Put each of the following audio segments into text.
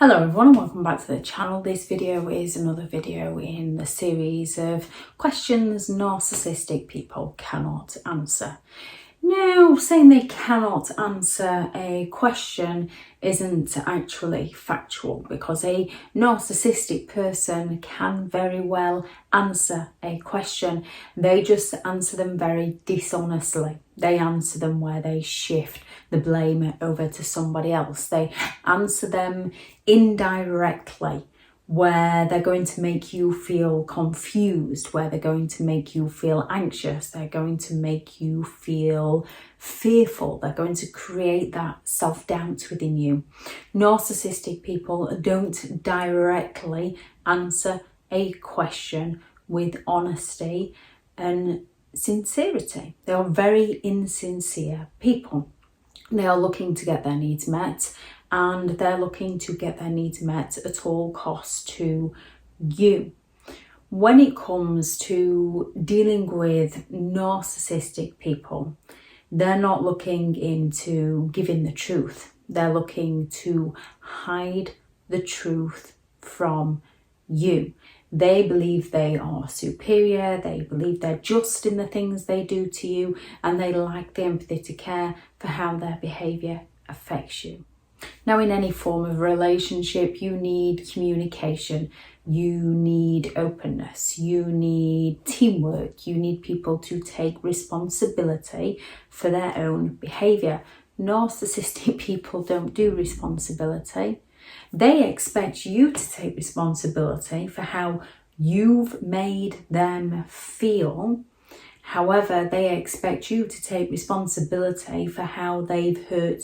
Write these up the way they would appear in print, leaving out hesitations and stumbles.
Hello everyone and welcome back to the channel. This video is another video in the series of questions narcissistic people cannot answer. Now, saying they cannot answer a question isn't actually factual, because a narcissistic person can very well answer a question. They just answer them very dishonestly. They answer them where they shift the blame over to somebody else. They answer them indirectly, where they're going to make you feel confused, where they're going to make you feel anxious, they're going to make you feel fearful, they're going to create that self-doubt within you. Narcissistic people don't directly answer a question with honesty and sincerity. They are very insincere people. They are looking to get their needs met, and they're looking to get their needs met at all costs to you. When it comes to dealing with narcissistic people, they're not looking into giving the truth. They're looking to hide the truth from you. They believe they are superior, they believe they're just in the things they do to you, and they lack the empathy to care for how their behaviour affects you. Now, in any form of relationship, you need communication, you need openness, you need teamwork, you need people to take responsibility for their own behaviour. Narcissistic people don't do responsibility. They expect you to take responsibility for how you've made them feel. However, they expect you to take responsibility for how they've hurt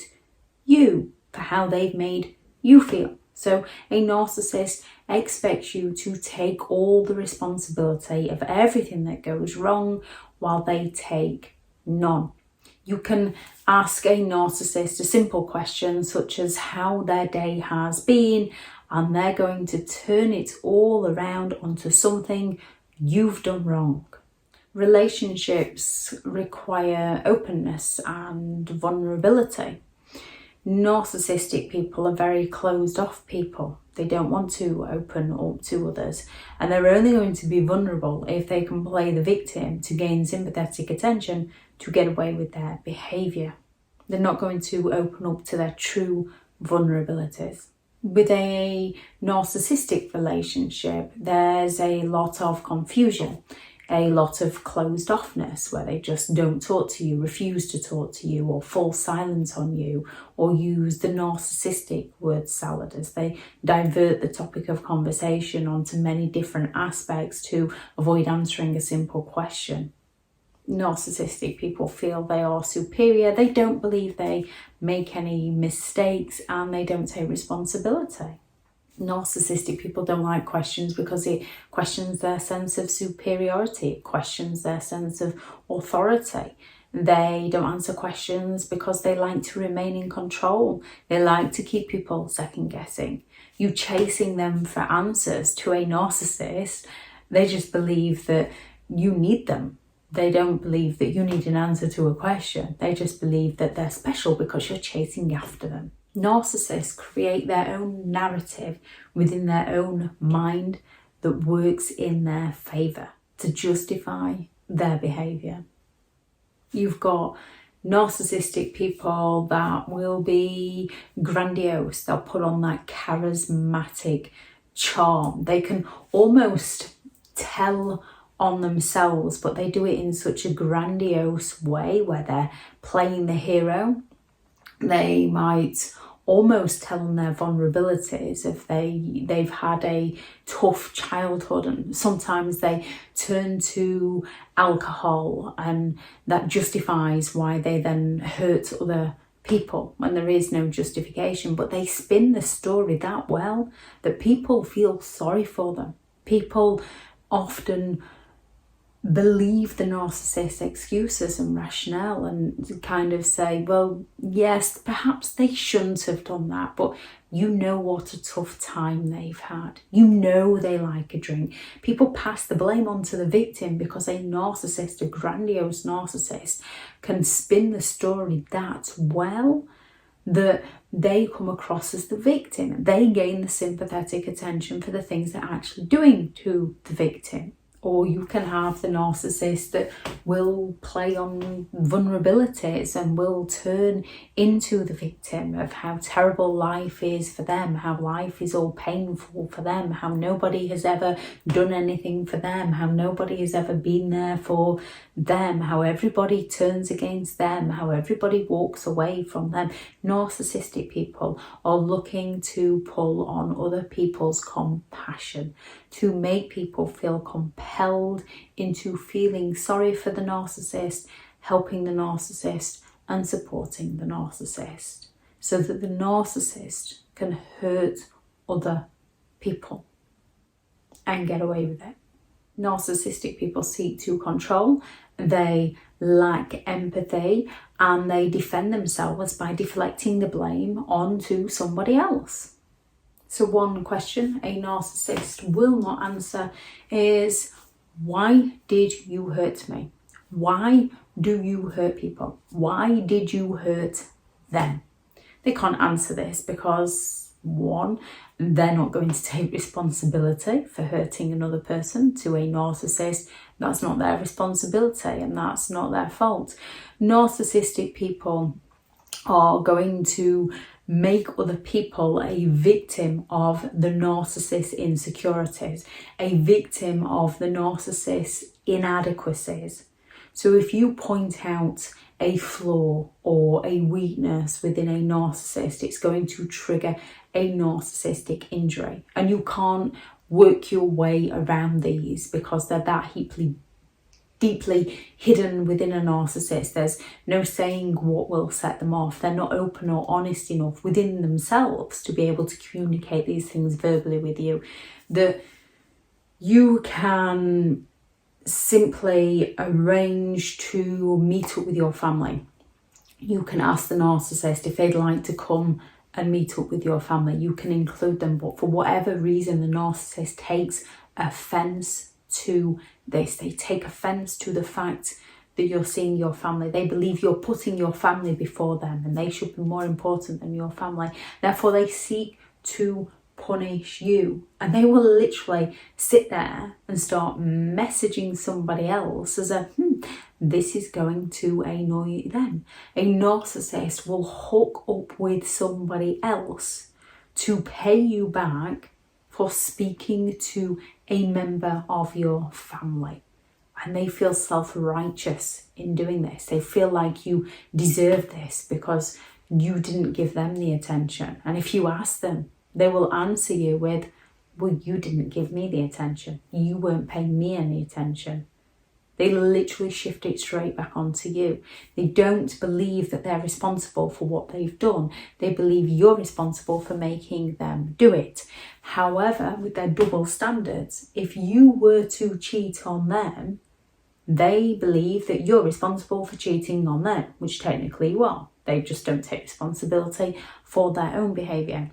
you, for how they've made you feel. So a narcissist expects you to take all the responsibility of everything that goes wrong, while they take none. You can ask a narcissist a simple question such as how their day has been, and they're going to turn it all around onto something you've done wrong. Relationships require openness and vulnerability. Narcissistic people are very closed off people. They don't want to open up to others, and they're only going to be vulnerable if they can play the victim to gain sympathetic attention to get away with their behaviour. They're not going to open up to their true vulnerabilities. With a narcissistic relationship, there's a lot of confusion, a lot of closed offness, where they just don't talk to you, refuse to talk to you, or fall silent on you, or use the narcissistic word salad as they divert the topic of conversation onto many different aspects to avoid answering a simple question. Narcissistic people feel they are superior, they don't believe they make any mistakes, and they don't take responsibility. Narcissistic people don't like questions because it questions their sense of superiority, it questions their sense of authority. They don't answer questions because they like to remain in control. They like to keep people second guessing. You chasing them for answers to a narcissist, they just believe that you need them. They don't believe that you need an answer to a question. They just believe that they're special because you're chasing after them. Narcissists create their own narrative within their own mind that works in their favour to justify their behaviour. You've got narcissistic people that will be grandiose. They'll put on that charismatic charm. They can almost tell on themselves, but they do it in such a grandiose way where they're playing the hero. They might almost tell on their vulnerabilities if they've had a tough childhood, and sometimes they turn to alcohol, and that justifies why they then hurt other people when there is no justification. But they spin the story that well that people feel sorry for them. People often believe the narcissist's excuses and rationale and kind of say, well, yes, perhaps they shouldn't have done that, but you know what a tough time they've had. You know they like a drink. People pass the blame on to the victim because a narcissist, a grandiose narcissist, can spin the story that well that they come across as the victim. They gain the sympathetic attention for the things they're actually doing to the victim. Or you can have the narcissist that will play on vulnerabilities and will turn into the victim of how terrible life is for them, how life is all painful for them, how nobody has ever done anything for them, how nobody has ever been there for them, how everybody turns against them, how everybody walks away from them. Narcissistic people are looking to pull on other people's compassion, to make people feel compelled into feeling sorry for the narcissist, helping the narcissist and supporting the narcissist, so that the narcissist can hurt other people and get away with it. Narcissistic people seek to control, they lack empathy, and they defend themselves by deflecting the blame onto somebody else. So one question a narcissist will not answer is, why did you hurt me? Why do you hurt people? Why did you hurt them? They can't answer this because, one, they're not going to take responsibility for hurting another person. To a narcissist, that's not their responsibility and that's not their fault. Narcissistic people are going to make other people a victim of the narcissist's insecurities, a victim of the narcissist's inadequacies. So if you point out a flaw or a weakness within a narcissist, it's going to trigger a narcissistic injury. And you can't work your way around these because they're that deeply hidden within a narcissist. There's no saying what will set them off. They're not open or honest enough within themselves to be able to communicate these things verbally with you. That you can simply arrange to meet up with your family. You can ask the narcissist if they'd like to come and meet up with your family. You can include them, but for whatever reason, the narcissist takes offence to this. They take offence to the fact that you're seeing your family. They believe you're putting your family before them and they should be more important than your family. Therefore, they seek to punish you, and they will literally sit there and start messaging somebody else as a this is going to annoy them. A narcissist will hook up with somebody else to pay you back for speaking to a member of your family, and they feel self-righteous in doing this. They feel like you deserve this because you didn't give them the attention. And if you ask them, they will answer you with, well, you didn't give me the attention. You weren't paying me any attention. They literally shift it straight back onto you. They don't believe that they're responsible for what they've done. They believe you're responsible for making them do it. However, with their double standards, if you were to cheat on them, they believe that you're responsible for cheating on them, which technically you are. They just don't take responsibility for their own behaviour.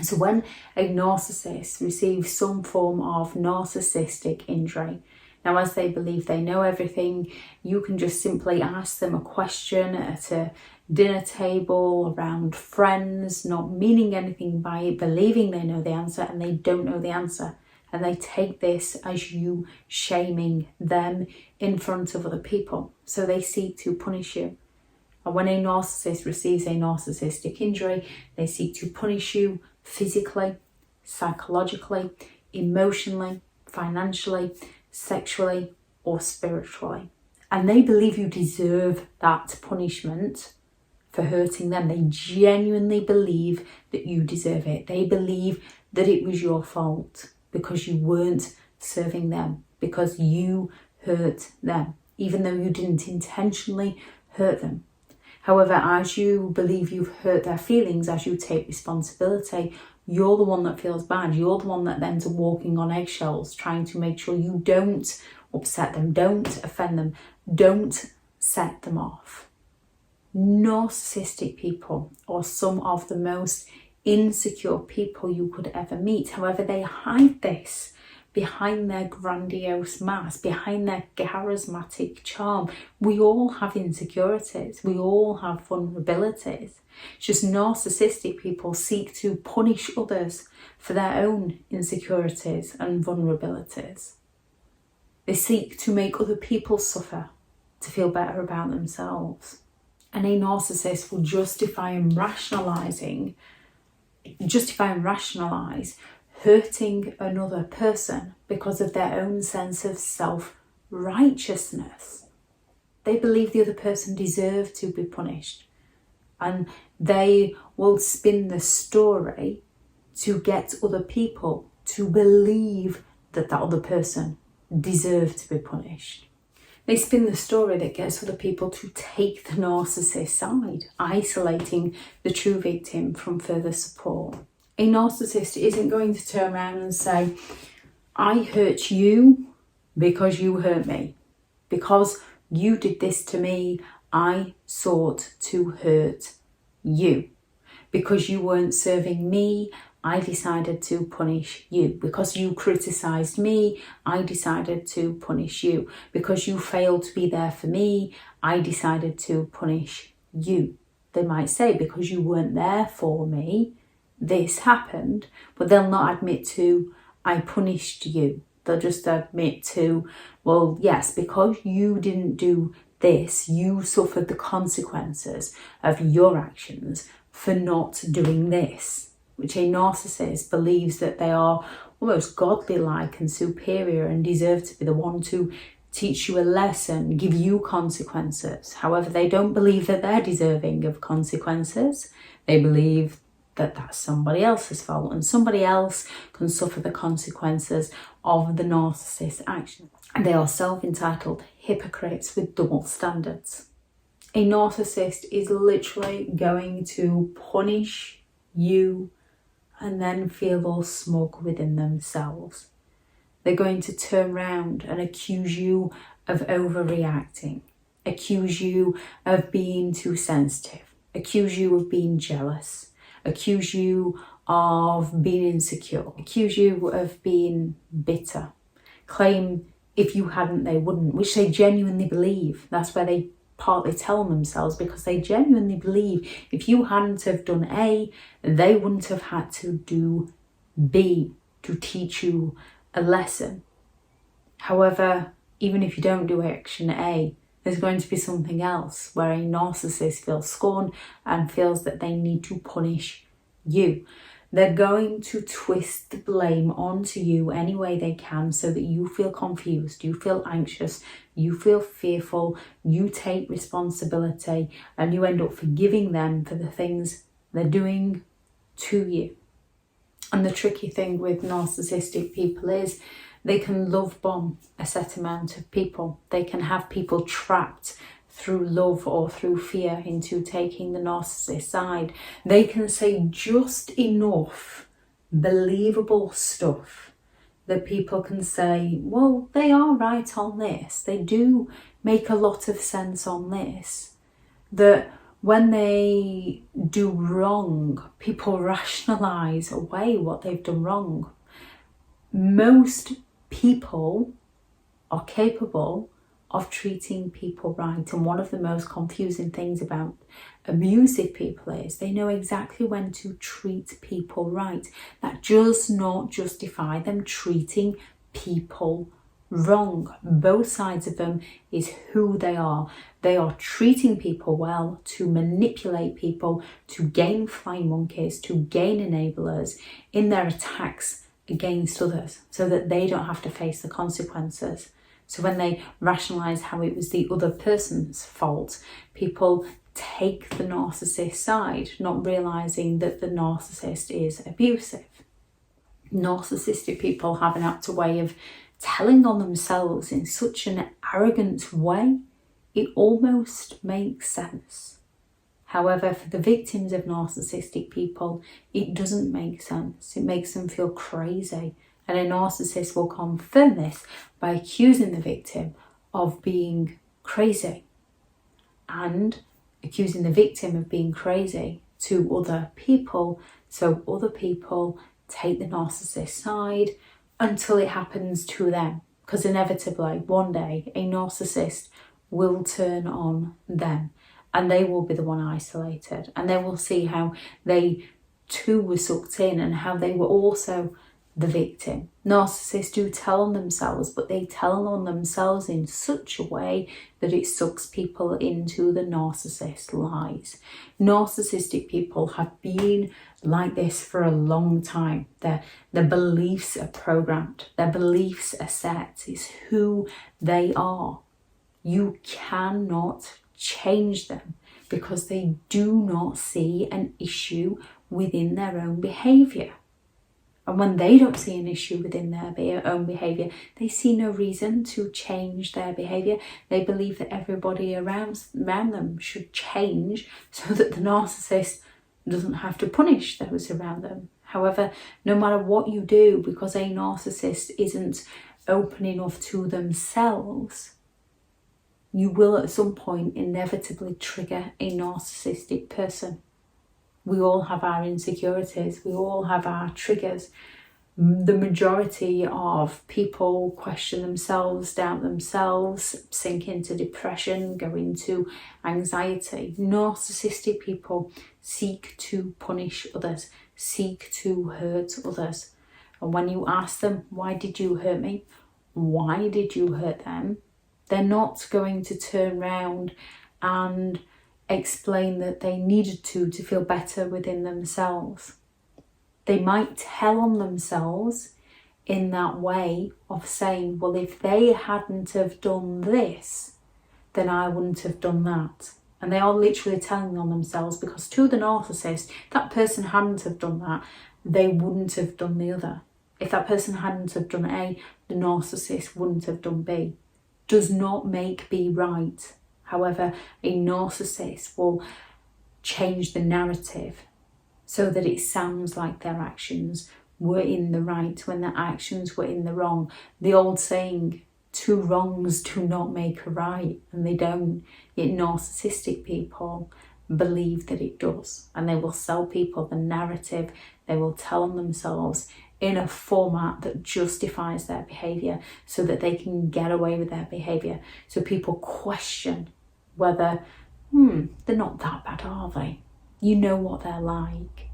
So when a narcissist receives some form of narcissistic injury, now as they believe they know everything, you can just simply ask them a question at a dinner table, around friends, not meaning anything by it, believing they know the answer, and they don't know the answer. And they take this as you shaming them in front of other people. So they seek to punish you. And when a narcissist receives a narcissistic injury, they seek to punish you physically, psychologically, emotionally, financially, sexually, or spiritually. And they believe you deserve that punishment for hurting them. They genuinely believe that you deserve it. They believe that it was your fault because you weren't serving them, because you hurt them, even though you didn't intentionally hurt them. However, as you believe you've hurt their feelings, as you take responsibility, you're the one that feels bad. You're the one that ends up walking on eggshells, trying to make sure you don't upset them, don't offend them, don't set them off. Narcissistic people are some of the most insecure people you could ever meet. However, they hide this behind their grandiose mask, behind their charismatic charm. We all have insecurities. We all have vulnerabilities. It's just narcissistic people seek to punish others for their own insecurities and vulnerabilities. They seek to make other people suffer to feel better about themselves. And a narcissist will justify and rationalize hurting another person because of their own sense of self-righteousness. They believe the other person deserves to be punished, and they will spin the story to get other people to believe that that other person deserves to be punished. They spin the story that gets other people to take the narcissist side, isolating the true victim from further support. A narcissist isn't going to turn around and say, I hurt you because you hurt me. Because you did this to me, I sought to hurt you. Because you weren't serving me, I decided to punish you. Because you criticised me, I decided to punish you. Because you failed to be there for me, I decided to punish you. They might say, because you weren't there for me, this happened, but they'll not admit to, I punished you. They'll just admit to, well, yes, because you didn't do this, you suffered the consequences of your actions for not doing this, which a narcissist believes that they are almost godly-like and superior and deserve to be the one to teach you a lesson, give you consequences. However, they don't believe that they're deserving of consequences. They believe that that's somebody else's fault, and somebody else can suffer the consequences of the narcissist's action. And they are self-entitled hypocrites with double standards. A narcissist is literally going to punish you and then feel all smug within themselves. They're going to turn around and accuse you of overreacting, accuse you of being too sensitive, accuse you of being jealous, accuse you of being insecure, accuse you of being bitter, claim if you hadn't they wouldn't, which they genuinely believe. That's where they partly tell themselves, because they genuinely believe if you hadn't have done A, they wouldn't have had to do B to teach you a lesson. However, even if you don't do action A, there's going to be something else where a narcissist feels scorned and feels that they need to punish you. They're going to twist the blame onto you any way they can so that you feel confused, you feel anxious, you feel fearful, you take responsibility, and you end up forgiving them for the things they're doing to you. And the tricky thing with narcissistic people is they can love bomb a set amount of people. They can have people trapped through love or through fear into taking the narcissist side. They can say just enough believable stuff that people can say, well, they are right on this. They do make a lot of sense on this. That when they do wrong, people rationalise away what they've done wrong. Most people are capable of treating people right, and one of the most confusing things about abusive people is they know exactly when to treat people right. That does not justify them treating people wrong. Both sides of them is who they are. They are treating people well to manipulate people, to gain flying monkeys, to gain enablers in their attacks against others so that they don't have to face the consequences. So when they rationalise how it was the other person's fault, people take the narcissist side, not realising that the narcissist is abusive. Narcissistic people have an apt way of telling on themselves in such an arrogant way, it almost makes sense. However, for the victims of narcissistic people, it doesn't make sense. It makes them feel crazy. And a narcissist will confirm this by accusing the victim of being crazy and accusing the victim of being crazy to other people. So other people take the narcissist side until it happens to them. Because inevitably, one day, a narcissist will turn on them and they will be the one isolated. And they will see how they too were sucked in and how they were also the victim. Narcissists do tell on themselves, but they tell on themselves in such a way that it sucks people into the narcissist lies. Narcissistic people have been like this for a long time. Their beliefs are programmed. Their beliefs are set. It's who they are. You cannot change them because they do not see an issue within their own behaviour. And when they don't see an issue within their own behaviour, they see no reason to change their behaviour. They believe that everybody around them should change so that the narcissist doesn't have to punish those around them. However, no matter what you do, because a narcissist isn't open enough to themselves, you will at some point inevitably trigger a narcissistic person. We all have our insecurities. We all have our triggers. The majority of people question themselves, doubt themselves, sink into depression, go into anxiety. Narcissistic people seek to punish others, seek to hurt others. And when you ask them, why did you hurt me? Why did you hurt them? They're not going to turn around and explain that they needed to feel better within themselves. They might tell on themselves in that way of saying, well, if they hadn't have done this, then I wouldn't have done that. And they are literally telling on themselves, because to the narcissist, if that person hadn't have done that, they wouldn't have done the other. If that person hadn't have done A, the narcissist wouldn't have done B. Does not make B right. However, a narcissist will change the narrative so that it sounds like their actions were in the right when their actions were in the wrong. The old saying, two wrongs do not make a right, and they don't. Yet narcissistic people believe that it does, and they will sell people the narrative. They will tell on themselves in a format that justifies their behaviour so that they can get away with their behaviour. So people question whether, they're not that bad, are they? You know what they're like.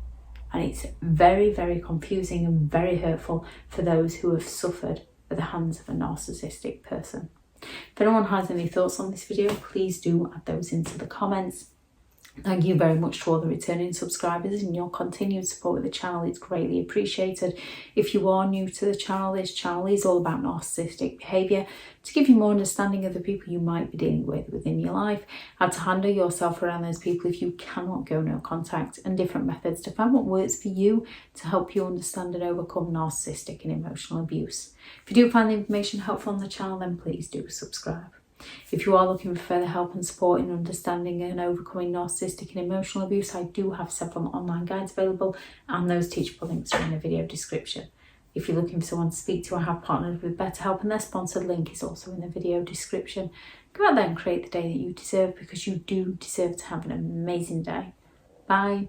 And it's very, very confusing and very hurtful for those who have suffered at the hands of a narcissistic person. If anyone has any thoughts on this video, please do add those into the comments. Thank you very much to all the returning subscribers and your continued support with the channel. It's greatly appreciated. If you are new to the channel, this channel is all about narcissistic behaviour to give you more understanding of the people you might be dealing with within your life, how to handle yourself around those people if you cannot go no contact, and different methods to find what works for you to help you understand and overcome narcissistic and emotional abuse. If you do find the information helpful on the channel, then please do subscribe. If you are looking for further help and support in understanding and overcoming narcissistic and emotional abuse, I do have several online guides available, and those teachable links are in the video description. If you're looking for someone to speak to, I have partnered with BetterHelp, and their sponsored link is also in the video description. Go out there and create the day that you deserve, because you do deserve to have an amazing day. Bye.